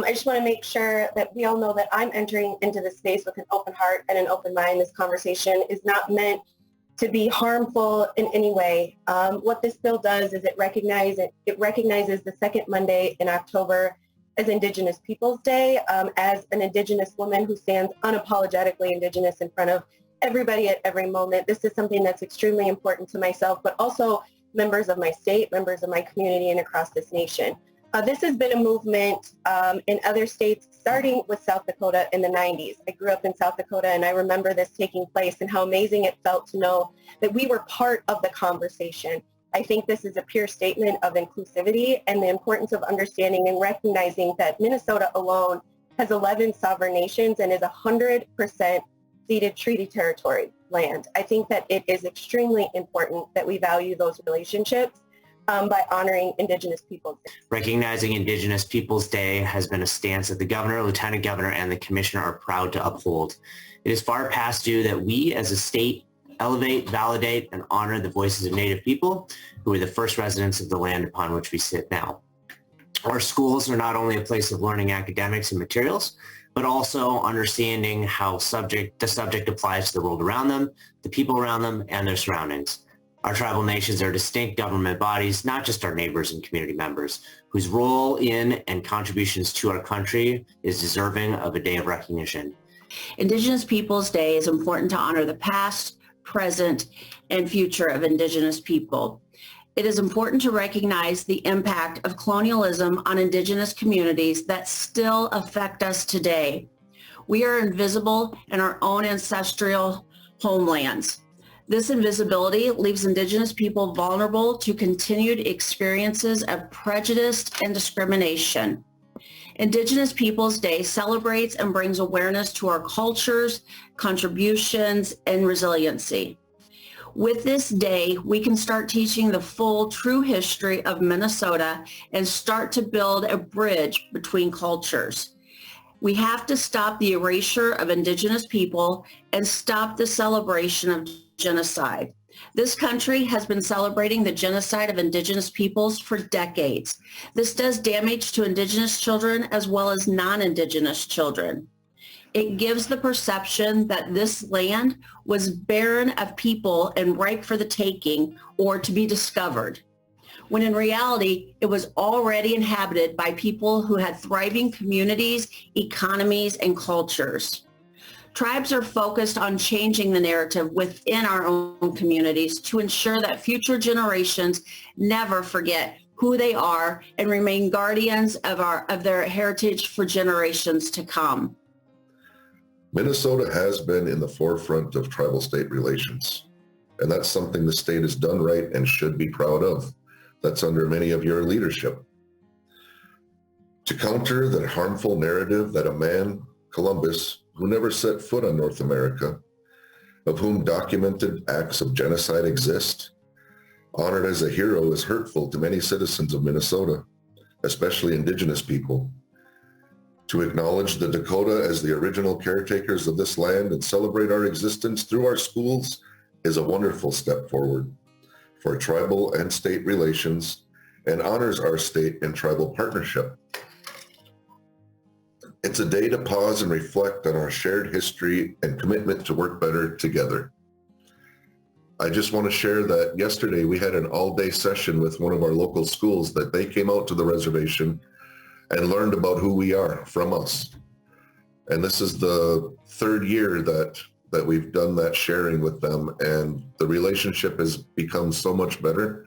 I just want to make sure that we all know that I'm entering into this space with an open heart and an open mind. This conversation is not meant to be harmful in any way. What this bill does is it recognizes the second Monday in October as Indigenous Peoples Day. As an Indigenous woman who stands unapologetically Indigenous in front of everybody at every moment, this is something that's extremely important to myself, but also members of my state, members of my community, and across this nation. This has been a movement in other states, starting with South Dakota in the 90s. I grew up in South Dakota, and I remember this taking place and how amazing it felt to know that we were part of the conversation. I think this is a pure statement of inclusivity and the importance of understanding and recognizing that Minnesota alone has 11 sovereign nations and is 100% ceded treaty territory land. I think that it is extremely important that we value those relationships by honoring Indigenous Peoples Day. Recognizing Indigenous Peoples Day has been a stance that the governor, lieutenant governor, and the commissioner are proud to uphold. It is far past due that we as a state elevate, validate, and honor the voices of Native people who are the first residents of the land upon which we sit now. Our schools are not only a place of learning academics and materials, but also understanding how the subject applies to the world around them, the people around them, and their surroundings. Our tribal nations are distinct government bodies, not just our neighbors and community members, whose role in and contributions to our country is deserving of a day of recognition. Indigenous Peoples Day is important to honor the past, present, and future of Indigenous people. It is important to recognize the impact of colonialism on Indigenous communities that still affect us today. We are invisible in our own ancestral homelands. This invisibility leaves Indigenous people vulnerable to continued experiences of prejudice and discrimination. Indigenous Peoples Day celebrates and brings awareness to our cultures, contributions, and resiliency. With this day, we can start teaching the full, true history of Minnesota and start to build a bridge between cultures. We have to stop the erasure of Indigenous people and stop the celebration of genocide. This country has been celebrating the genocide of Indigenous peoples for decades. This does damage to Indigenous children as well as non-Indigenous children. It gives the perception that this land was barren of people and ripe for the taking or to be discovered, when in reality, it was already inhabited by people who had thriving communities, economies, and cultures. Tribes are focused on changing the narrative within our own communities to ensure that future generations never forget who they are and remain guardians of their heritage for generations to come. Minnesota has been in the forefront of tribal-state relations, and that's something the state has done right and should be proud of. That's under many of your leadership. To counter the harmful narrative that a man, Columbus, who never set foot on North America, of whom documented acts of genocide exist, honored as a hero is hurtful to many citizens of Minnesota, especially Indigenous people. To acknowledge the Dakota as the original caretakers of this land and celebrate our existence through our schools is a wonderful step forward for tribal and state relations and honors our state and tribal partnership. It's a day to pause and reflect on our shared history and commitment to work better together. I just want to share that yesterday we had an all-day session with one of our local schools that they came out to the reservation and learned about who we are from us. And this is the third year that we've done that sharing with them, and the relationship has become so much better.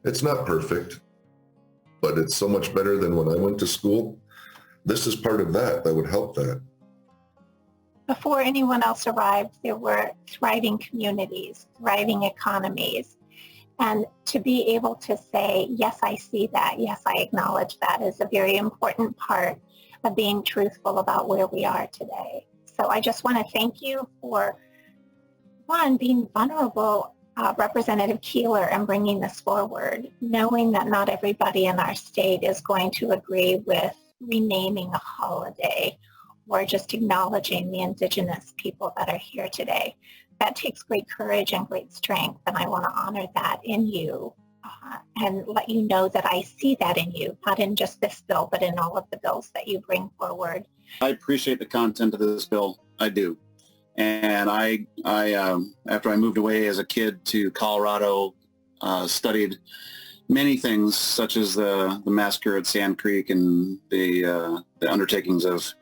It's not perfect, but it's so much better than when I went to school. This is part of that would help that. Before anyone else arrived, there were thriving communities, thriving economies. And to be able to say, yes, I see that, yes, I acknowledge that, is a very important part of being truthful about where we are today. So I just want to thank you for, one, being vulnerable, Representative Keeler, and bringing this forward, knowing that not everybody in our state is going to agree with renaming a holiday or just acknowledging the Indigenous people that are here today. That takes great courage and great strength, and I want to honor that in you and let you know that I see that in you, not in just this bill, but in all of the bills that you bring forward. I appreciate the content of this bill. I do. And I after I moved away as a kid to Colorado, studied many things such as the massacre at Sand Creek and the undertakings of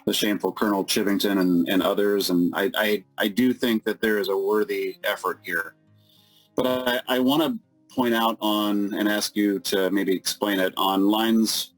the shameful Colonel Chivington and others. And I do think that there is a worthy effort here. But I want to point out on and ask you to maybe explain it on lines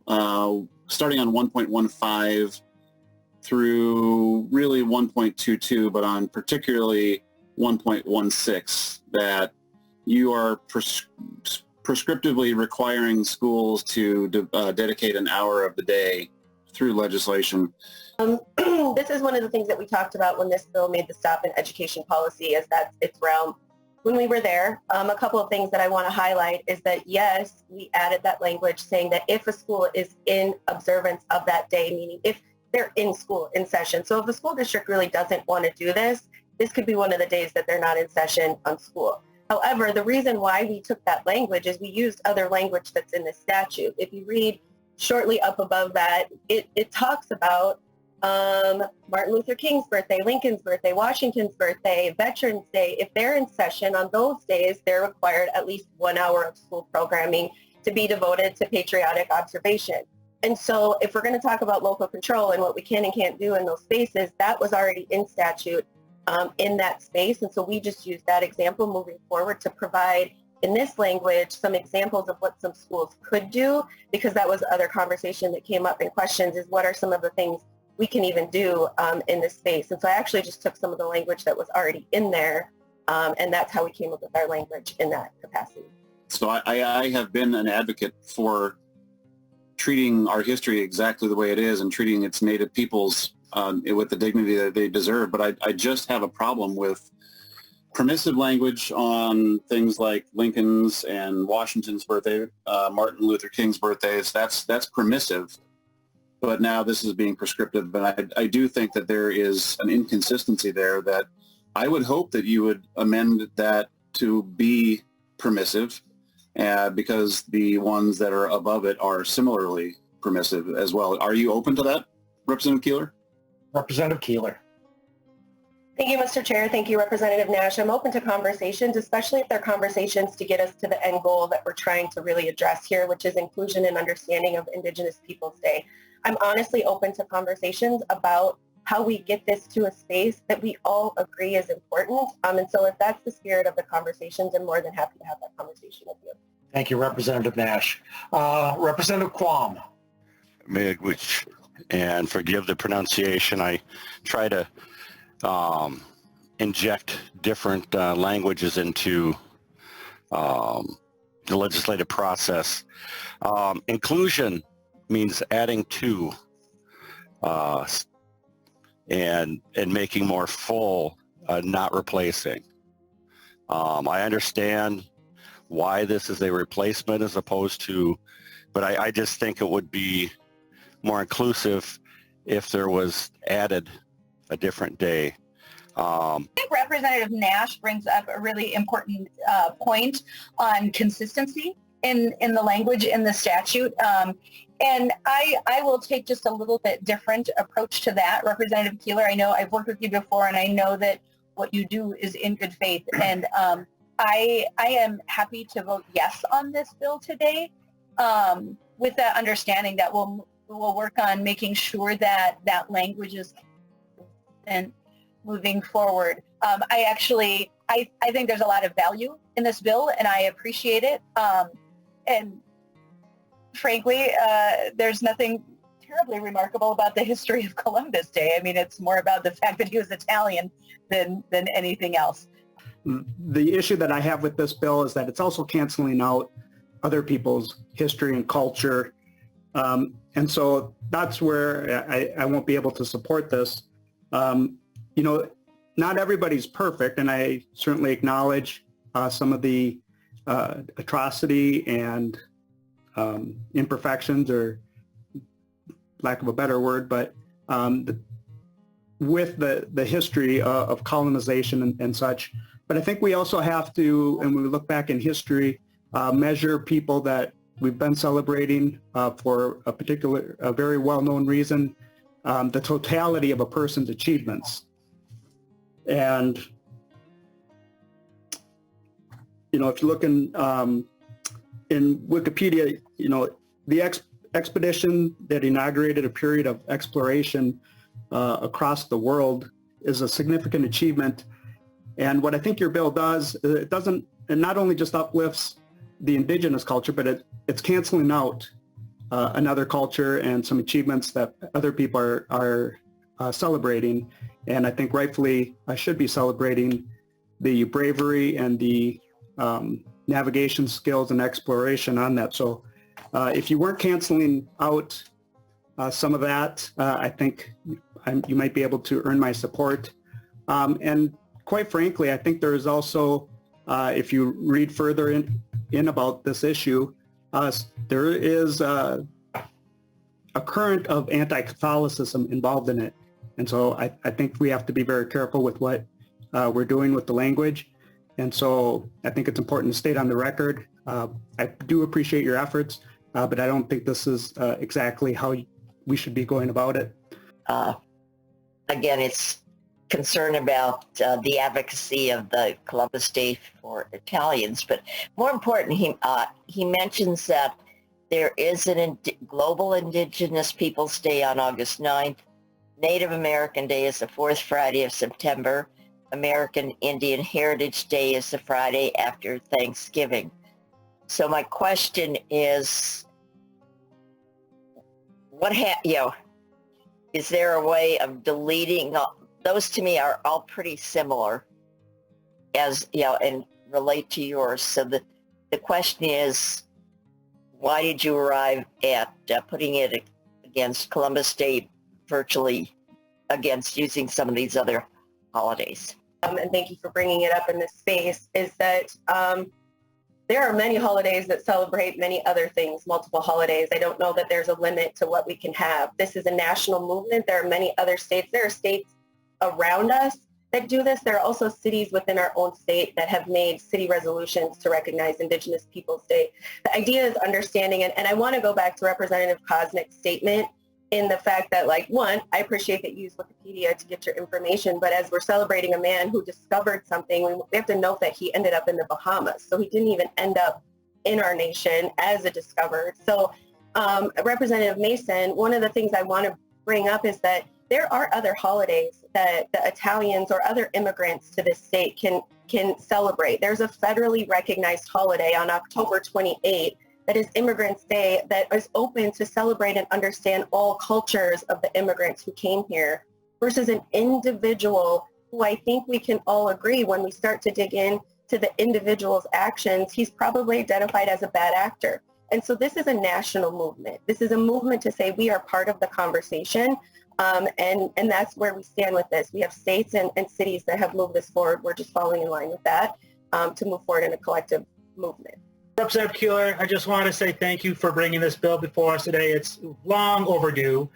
starting on 1.15 through really 1.22, but on particularly 1.16, that you are prescriptively requiring schools to dedicate an hour of the day through legislation. This is one of the things that we talked about when this bill made the stop in education policy, as that's its realm. When we were there, a couple of things that I want to highlight is that, yes, we added that language saying that if a school is in observance of that day, meaning if they're in school, in session. So if a school district really doesn't want to do this, this could be one of the days that they're not in session on school. However, the reason why we took that language is we used other language that's in the statute. If you read shortly up above that, it talks about Martin Luther King's birthday, Lincoln's birthday, Washington's birthday, Veterans Day. If they're in session on those days, they're required at least 1 hour of school programming to be devoted to patriotic observation. And so if we're going to talk about local control and what we can and can't do in those spaces, that was already in statute in that space. And so we just used that example moving forward to provide in this language some examples of what some schools could do, because that was other conversation that came up in questions, is what are some of the things we can even do in this space. And so I actually just took some of the language that was already in there, and that's how we came up with our language in that capacity. So I have been an advocate for treating our history exactly the way it is and treating its native peoples with the dignity that they deserve. But I just have a problem with permissive language on things like Lincoln's and Washington's birthday, Martin Luther King's birthdays. That's permissive. But now this is being prescriptive. But I do think that there is an inconsistency there that I would hope that you would amend that to be permissive, because the ones that are above it are similarly permissive as well. Are you open to that, Representative Keeler? Representative Keeler. Thank you, Mr. Chair. Thank you, Representative Nash. I'm open to conversations, especially if they're conversations to get us to the end goal that we're trying to really address here, which is inclusion and understanding of Indigenous Peoples Day. I'm honestly open to conversations about how we get this to a space that we all agree is important. And so if that's the spirit of the conversations, I'm more than happy to have that conversation with you. Thank you, Representative Nash. Representative Quam. Miigwech, and forgive the pronunciation. I try to inject different languages into the legislative process. Inclusion means adding to and making more full, not replacing. I understand why this is a replacement as opposed to, but I just think it would be more inclusive if there was added a different day. I think Representative Nash brings up a really important point on consistency in the language in the statute. And I will take just a little bit different approach to that. Representative Keeler, I know I've worked with you before, and I know that what you do is in good faith. And I am happy to vote yes on this bill today, with that understanding that we'll work on making sure that that language is and moving forward. I think there's a lot of value in this bill, and I appreciate it. And frankly, there's nothing terribly remarkable about the history of Columbus Day. I mean, it's more about the fact that he was Italian than anything else. The issue that I have with this bill is that it's also canceling out other people's history and culture. And so that's where I won't be able to support this. You know, not everybody's perfect, and I certainly acknowledge some of the atrocity and imperfections, or lack of a better word, but with the history of colonization and such. But I think we also have to, and when we look back in history, measure people that we've been celebrating for a very well-known reason, the totality of a person's achievements. And, you know, if you look in Wikipedia, you know, the expedition that inaugurated a period of exploration across the world is a significant achievement. And what I think your bill does, it not only just uplifts the indigenous culture, but it's canceling out another culture and some achievements that other people are celebrating. And I think rightfully I should be celebrating the bravery and the navigation skills and exploration on that. So if you weren't canceling out some of that, I think you might be able to earn my support. And quite frankly, I think there is also, if you read further in about this issue, there is a current of anti-Catholicism involved in it. And so I think we have to be very careful with what we're doing with the language. And so I think it's important to state on the record. I do appreciate your efforts, but I don't think this is exactly how we should be going about it. Again, it's concern about the advocacy of the Columbus Day for Italians, but more important, he mentions that there is a global Indigenous Peoples Day on August 9th. Native American Day is the fourth Friday of September. American Indian Heritage Day is the Friday after Thanksgiving. So my question is, is there a way of deleting? Those to me are all pretty similar, as you know, and relate to yours. So the question is, why did you arrive at putting it against Columbus Day, virtually against using some of these other holidays? And thank you for bringing it up in this space, is that there are many holidays that celebrate many other things, multiple holidays. I don't know that there's a limit to what we can have. This is a national movement. There are many other states. There are states around us that do this. There are also cities within our own state that have made city resolutions to recognize Indigenous Peoples Day. The idea is understanding it, and I want to go back to Representative Kosnick's statement in the fact that, like, one, I appreciate that you use Wikipedia to get your information, but as we're celebrating a man who discovered something, we have to note that he ended up in the Bahamas. So he didn't even end up in our nation as a discovered. So Representative Mason, one of the things I want to bring up is that there are other holidays that the Italians or other immigrants to this state can celebrate. There's a federally recognized holiday on October 28th that is Immigrants Day, that is open to celebrate and understand all cultures of the immigrants who came here, versus an individual who I think we can all agree when we start to dig in to the individual's actions, he's probably identified as a bad actor. And so this is a national movement. This is a movement to say we are part of the conversation, and that's where we stand with this. We have states and cities that have moved this forward. We're just following in line with that to move forward in a collective movement. Representative Keeler, I just want to say thank you for bringing this bill before us today. It's long overdue.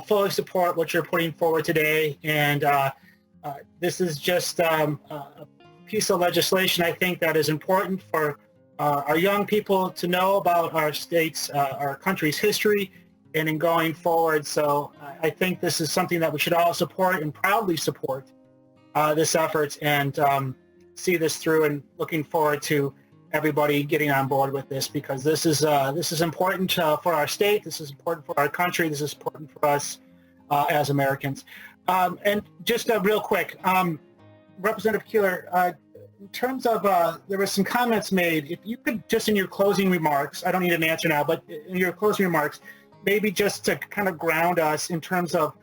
Fully support what you're putting forward today, and this is just a piece of legislation I think that is important for our young people to know about our state's, our country's history, and in going forward. So I think this is something that we should all support and proudly support this effort, and see this through, and looking forward to everybody getting on board with this, because this is important for our state, this is important for our country, this is important for us as Americans. And just real quick, Representative Keeler, in terms of, there were some comments made, if you could just in your closing remarks, I don't need an answer now, but in your closing remarks, maybe just to kind of ground us in terms of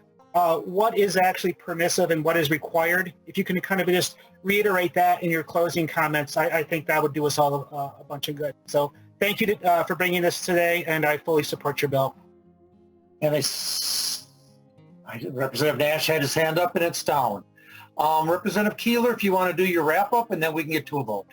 what is actually permissive and what is required. If you can kind of just reiterate that in your closing comments, I think that would do us all a bunch of good. So thank you for bringing this today, and I fully support your bill. And Representative Nash had his hand up and it's down. Representative Keeler, if you want to do your wrap up, and then we can get to a vote.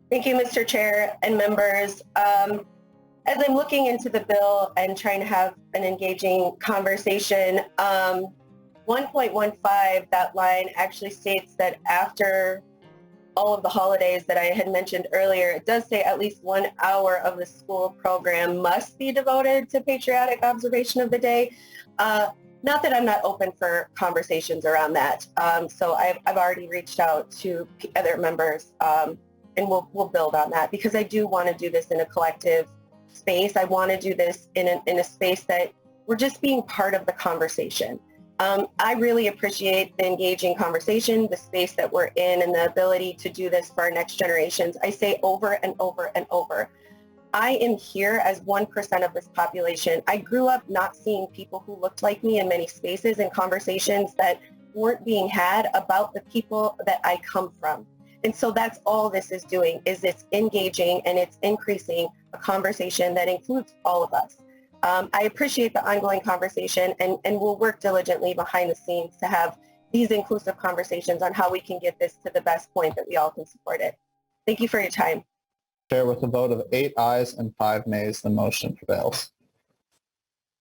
Thank you, Mr. Chair and members. As I'm looking into the bill and trying to have an engaging conversation, 1.15, that line actually states that after all of the holidays that I had mentioned earlier, it does say at least 1 hour of the school program must be devoted to patriotic observation of the day. Not that I'm not open for conversations around that. So I've already reached out to other members, and we'll build on that, because I do want to do this in a collective space. I want to do this in a space that we're just being part of the conversation. I really appreciate the engaging conversation, the space that we're in, and the ability to do this for our next generations. I say over and over and over, I am here as 1% of this population. I grew up not seeing people who looked like me in many spaces and conversations that weren't being had about the people that I come from. And so that's all this is doing, is it's engaging and it's increasing a conversation that includes all of us. I appreciate the ongoing conversation, and we'll work diligently behind the scenes to have these inclusive conversations on how we can get this to the best point that we all can support it. Thank you for your time. Chair, with a vote of 8 ayes and 5 nays, the motion prevails.